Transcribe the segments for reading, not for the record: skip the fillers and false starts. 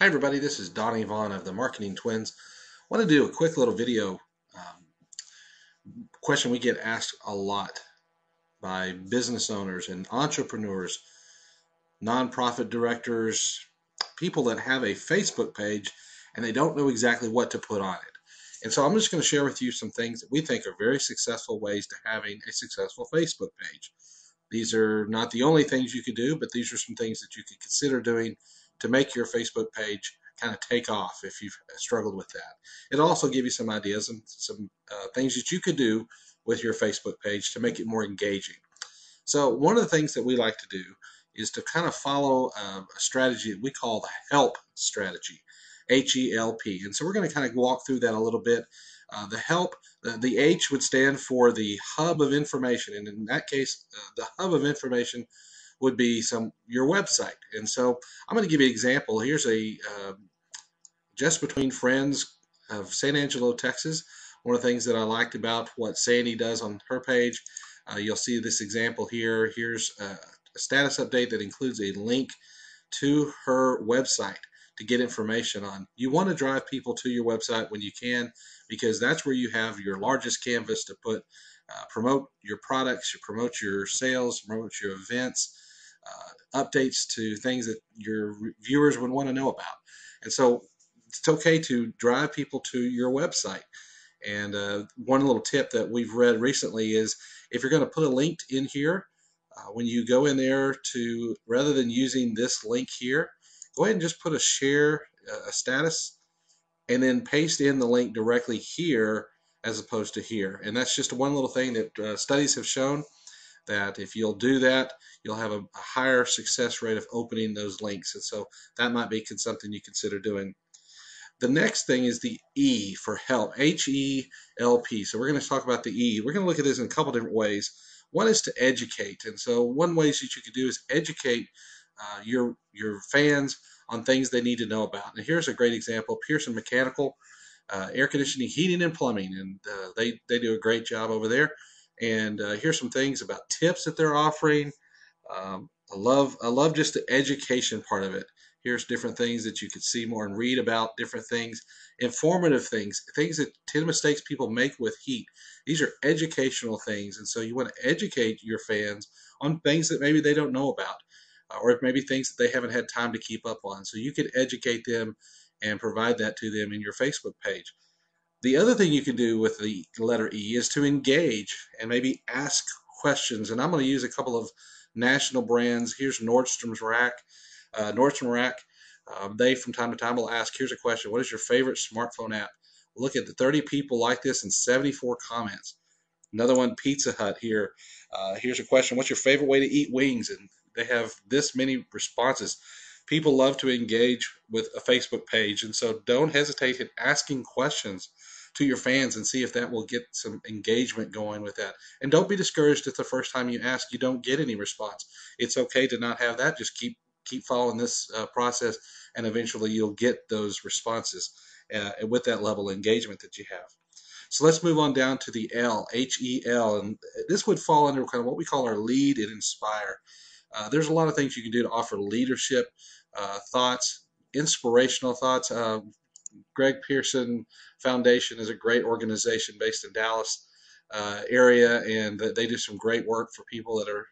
Hi everybody, this is Donny Vaughn of the Marketing Twins. I want to do a quick little video question we get asked a lot by business owners and entrepreneurs, nonprofit directors, people that have a Facebook page and they don't know exactly what to put on it. And so I'm just going to share with you some things that we think are very successful ways to having a successful Facebook page. These are not the only things you could do, but these are some things that you could consider doing to make your Facebook page kind of take off if you've struggled with that. It'll also give you some ideas and some things that you could do with your Facebook page to make it more engaging. So one of the things that we like to do is to kind of follow a strategy that we call the HELP strategy, HELP. And so we're going to kind of walk through that a little bit. The HELP, the H would stand for the hub of information, and in that case, the hub of information would be your website. And so I'm going to give you an example. Here's a Just Between Friends of San Angelo, Texas. One of the things that I liked about what Sandy does on her page, you'll see this example here. Here's a status update that includes a link to her website to get information on. You want to drive people to your website when you can, because that's where you have your largest canvas to promote your products, you promote your sales, promote your events, updates to things that your viewers would want to know about. And so it's okay to drive people to your website. And one little tip that we've read recently is if you're going to put a link in here, when you go in there to, rather than using this link here, go ahead and just put a status, and then paste in the link directly here as opposed to here. And that's just one little thing that studies have shown that if you'll do that, you'll have a higher success rate of opening those links. And so that might be something you consider doing. The next thing is the E for help, HELP. So we're going to talk about the E. We're going to look at this in a couple different ways. One is to educate. And so one way that you could do is educate your fans on things they need to know about. And here's a great example: Pearson Mechanical, air conditioning, heating, and plumbing, and they do a great job over there. And here's some things about tips that they're offering. I love just the education part of it. Here's different things that you could see more and read about, different things, informative things, things that 10 mistakes people make with heat. These are educational things, and so you want to educate your fans on things that maybe they don't know about, or maybe things that they haven't had time to keep up on. So you could educate them and provide that to them in your Facebook page. The other thing you can do with the letter E is to engage and maybe ask questions. And I'm going to use a couple of national brands. Here's Nordstrom's Rack. Nordstrom Rack, they from time to time will ask, here's a question: what is your favorite smartphone app? Look at the 30 people like this and 74 comments. Another one, Pizza Hut here. Here's a question: what's your favorite way to eat wings? And they have this many responses. People love to engage with a Facebook page, and so don't hesitate in asking questions to your fans and see if that will get some engagement going with that. And don't be discouraged if the first time you ask you don't get any response. It's okay to not have that. Just keep following this process, and eventually you'll get those responses with that level of engagement that you have. So let's move on down to the L, HEL, and this would fall under kind of what we call our lead and inspire. There's a lot of things you can do to offer leadership thoughts, inspirational thoughts. Greg Pearson Foundation is a great organization based in Dallas area, and they do some great work for people that are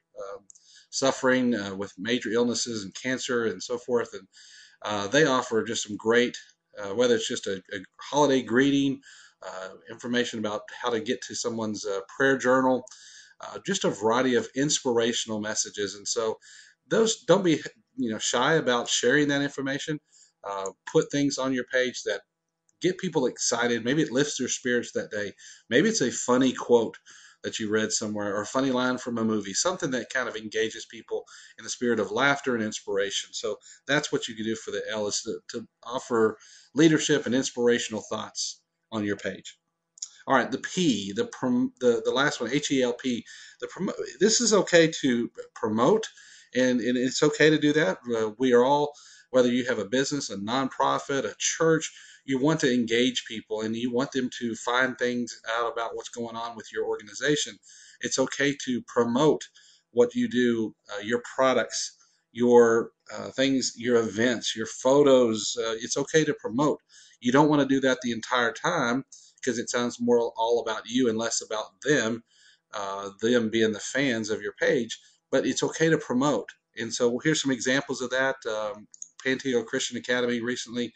suffering with major illnesses and cancer and so forth. And they offer just some great, whether it's just a holiday greeting, information about how to get to someone's prayer journal, just a variety of inspirational messages. And so those, don't be shy about sharing that information. Put things on your page that get people excited. Maybe it lifts their spirits that day. Maybe it's a funny quote that you read somewhere, or a funny line from a movie, something that kind of engages people in the spirit of laughter and inspiration. So that's what you can do for the L, is to offer leadership and inspirational thoughts on your page. All right, the P, the last one, HELP. This is okay to promote, and it's okay to do that. We are all, whether you have a business, a nonprofit, a church, you want to engage people and you want them to find things out about what's going on with your organization. It's okay to promote what you do, your products, your things, your events, your photos. It's okay to promote. You don't want to do that the entire time because it sounds more all about you and less about them being the fans of your page. But it's okay to promote. And so here's some examples of that. Panteo Christian Academy recently,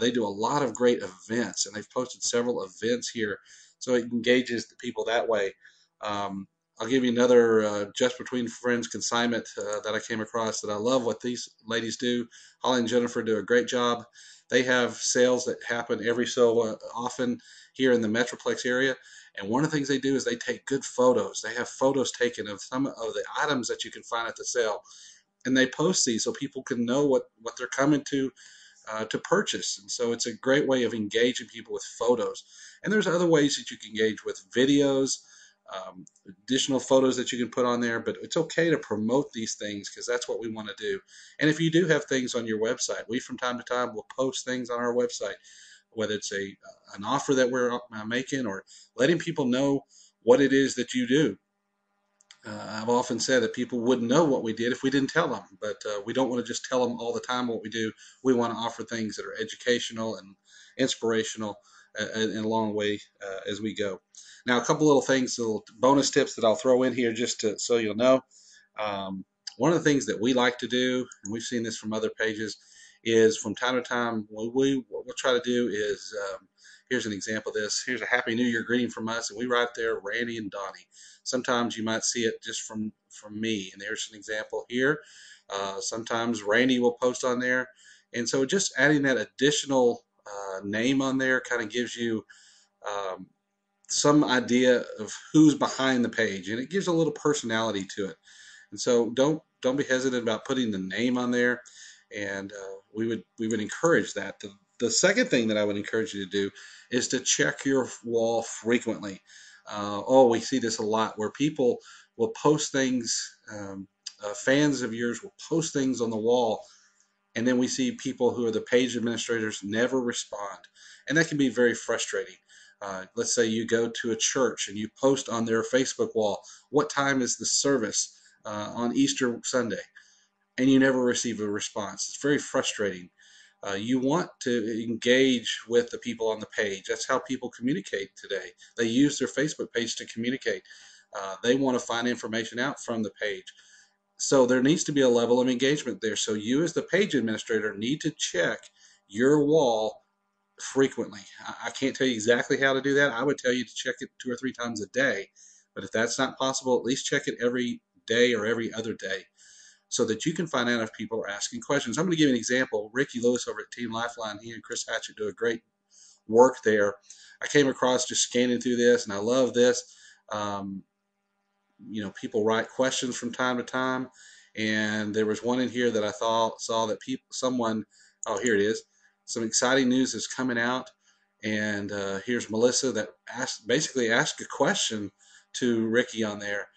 they do a lot of great events, and they've posted several events here, so it engages the people that way. Um, I'll give you another Just Between Friends consignment that I came across that I love what these ladies do. Holly and Jennifer do a great job. They have sales that happen every so often here in the Metroplex area. And one of the things they do is they take good photos. They have photos taken of some of the items that you can find at the sale. And they post these so people can know what they're coming to purchase. And so it's a great way of engaging people with photos. And there's other ways that you can engage with videos, additional photos that you can put on there, but it's okay to promote these things because that's what we want to do. And if you do have things on your website, we from time to time will post things on our website, whether it's an offer that we're making or letting people know what it is that you do. I've often said that people wouldn't know what we did if we didn't tell them, but we don't want to just tell them all the time what we do. We want to offer things that are educational and inspirational in a long way as we go. Now, a couple little things, little bonus tips that I'll throw in here just so you'll know. One of the things that we like to do, and we've seen this from other pages, is from time to time, what we'll try to do is, here's an example of this. Here's a Happy New Year greeting from us, and we write there, Randy and Donnie. Sometimes you might see it just from me, and there's an example here. Sometimes Randy will post on there, and so just adding that additional name on there kind of gives you um, some idea of who's behind the page, and it gives a little personality to it. And so don't be hesitant about putting the name on there, and we would encourage that. The second thing that I would encourage you to do is to check your wall frequently. We see this a lot where people will post things. Fans of yours will post things on the wall, and then we see people who are the page administrators never respond, and that can be very frustrating. Let's say you go to a church and you post on their Facebook wall, what time is the service on Easter Sunday, and you never receive a response. It's very frustrating. You want to engage with the people on the page. That's how people communicate today. They use their Facebook page to communicate. They want to find information out from the page. So there needs to be a level of engagement there. So you as the page administrator need to check your wall frequently. I can't tell you exactly how to do that. I would tell you to check it 2 or 3 times a day. But if that's not possible, at least check it every day or every other day so that you can find out if people are asking questions. I'm going to give you an example. Ricky Lewis over at Team Lifeline, he and Chris Hatchett do a great work there. I came across just scanning through this, and I love this. Um, people write questions from time to time, and there was one in here that I saw that here it is. Some exciting news is coming out, and here's Melissa that basically asked a question to Ricky on there.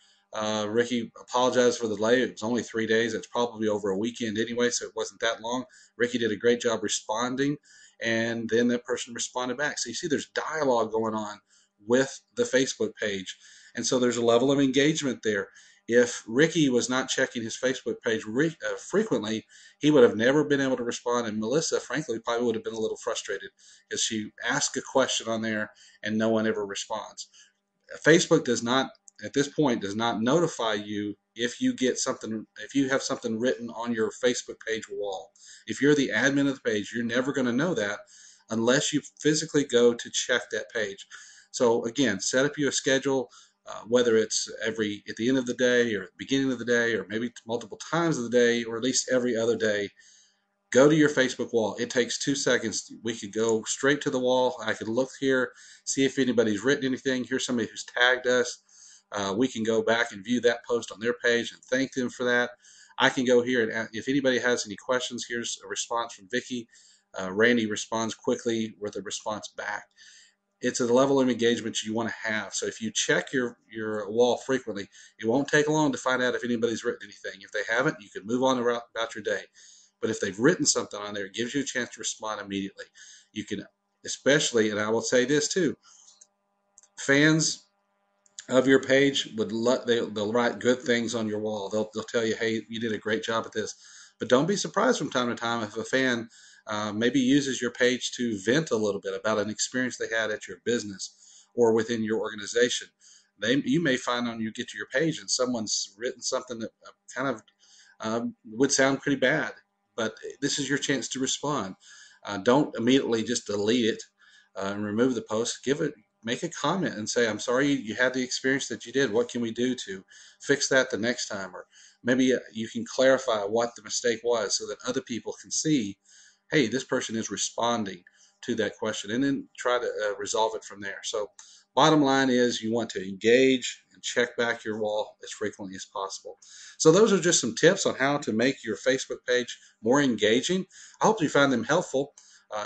Ricky apologized for the delay. It was only 3 days. It's probably over a weekend anyway, so it wasn't that long. Ricky did a great job responding, and then that person responded back. So you see there's dialogue going on with the Facebook page. And so there's a level of engagement there. If Ricky was not checking his Facebook page frequently, he would have never been able to respond. And Melissa, frankly, probably would have been a little frustrated because she asked a question on there and no one ever responds. Facebook does not, at this point, does not notify you if you have something written on your Facebook page wall. If you're the admin of the page, you're never going to know that unless you physically go to check that page. So again, set up your schedule. Whether it's at the end of the day or at the beginning of the day or maybe multiple times of the day or at least every other day, go to your Facebook wall. It takes 2 seconds. We could go straight to the wall. I could look here, see if anybody's written anything. Here's somebody who's tagged us. We can go back and view that post on their page and thank them for that. I can go here and if anybody has any questions, here's a response from Vicky. Randy responds quickly with a response back. It's a level of engagement you want to have. So if you check your wall frequently, it won't take long to find out if anybody's written anything. If they haven't, you can move on about your day. But if they've written something on there, it gives you a chance to respond immediately. You can especially, and I will say this too, fans of your page they'll write good things on your wall. They'll tell you, hey, you did a great job at this. But don't be surprised from time to time if a fan maybe uses your page to vent a little bit about an experience they had at your business or within your organization. You may find on you get to your page and someone's written something that kind of would sound pretty bad, but this is your chance to respond. Don't immediately just delete it and remove the post. Make a comment and say, I'm sorry you had the experience that you did. What can we do to fix that the next time? Or maybe you can clarify what the mistake was so that other people can see, hey, this person is responding to that question, and then try to resolve it from there. So bottom line is you want to engage and check back your wall as frequently as possible. So those are just some tips on how to make your Facebook page more engaging. I hope you find them helpful.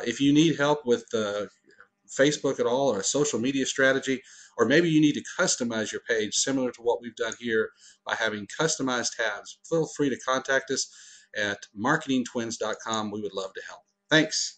If you need help with Facebook at all, or a social media strategy, or maybe you need to customize your page similar to what we've done here by having customized tabs, feel free to contact us at marketingtwins.com. We would love to help. Thanks.